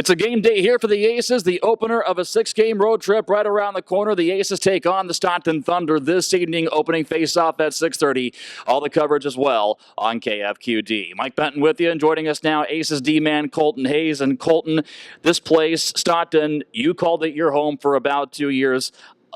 It's a game day here for the Aces, the opener of a 6-game road trip right around the corner. The Aces take on the Stockton Thunder this evening, opening face-off at 6:30. All the coverage as well on KFQD. Mike Benton with you, and joining us now, Aces D-man Colten Hayes. And Colten, this place, Stockton, you called it your home for about 2 years.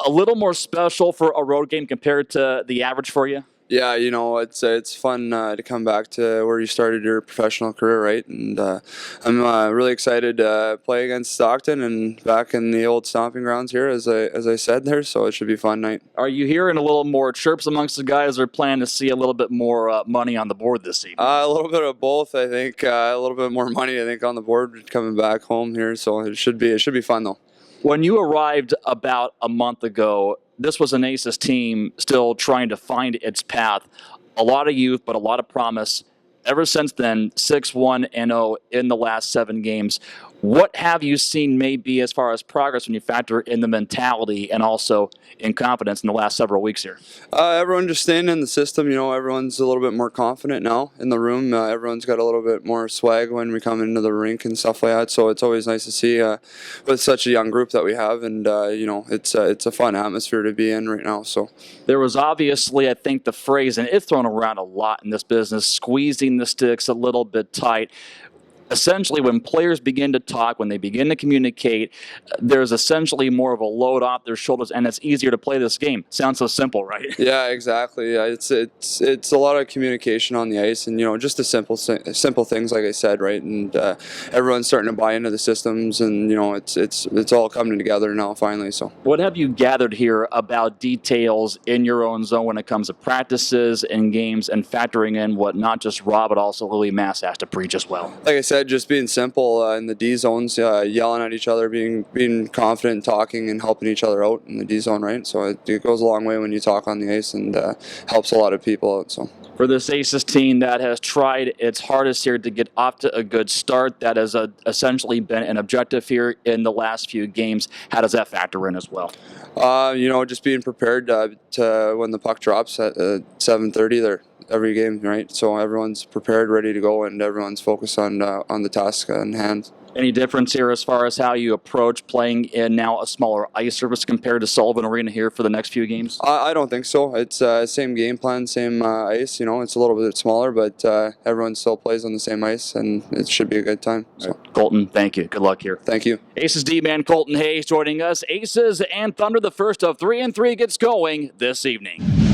A little more special for a road game compared to the average for you? Yeah, it's fun to come back to where you started your professional career, right? And I'm really excited to play against Stockton and back in the old stomping grounds here, as I said there. So it should be a fun night. Are you hearing a little more chirps amongst the guys, or plan to see a little bit more money on the board this evening? A little bit of both, I think. A little bit more money, I think, on the board coming back home here. So it should be fun though. When you arrived about a month ago, this was an Aces team still trying to find its path. A lot of youth, but a lot of promise. Ever since then, 6-1-0 in the last 7 games. What have you seen maybe as far as progress when you factor in the mentality and also in confidence in the last several weeks here? Everyone just staying in the system. Everyone's a little bit more confident now in the room. Everyone's got a little bit more swag when we come into the rink and stuff like that. So it's always nice to see with such a young group that we have, and it's a fun atmosphere to be in right now. So there was obviously, I think, the phrase, and it's thrown around a lot in this business, squeezing the sticks a little bit tight. Essentially, when players begin to talk, when they begin to communicate, there's essentially more of a load off their shoulders, and it's easier to play this game. Sounds so simple, right? Yeah, exactly. It's a lot of communication on the ice, and just the simple things, like I said, right? And everyone's starting to buy into the systems, and it's all coming together now finally. So, what have you gathered here about details in your own zone when it comes to practices and games, and factoring in what not just Rob but also Louis Mass has to preach as well? Like I said, just being simple in the D zones, yelling at each other, being confident, talking, and helping each other out in the D zone, right? So it goes a long way when you talk on the ice, and helps a lot of people out. So for this Aces team that has tried its hardest here to get off to a good start, that has essentially been an objective here in the last few games. How does that factor in as well? Just being prepared to when the puck drops at 7:30 there. Every game, right? So everyone's prepared, ready to go, and everyone's focused on the task in hand. Any difference here as far as how you approach playing in now a smaller ice surface compared to Sullivan Arena here for the next few games? I don't think so. It's same game plan, same ice. It's a little bit smaller, but everyone still plays on the same ice, and it should be a good time. So, Colten, thank you. Good luck here. Thank you. Aces D-man Colten Hayes joining us. Aces and Thunder, the first of 3 and 3 gets going this evening.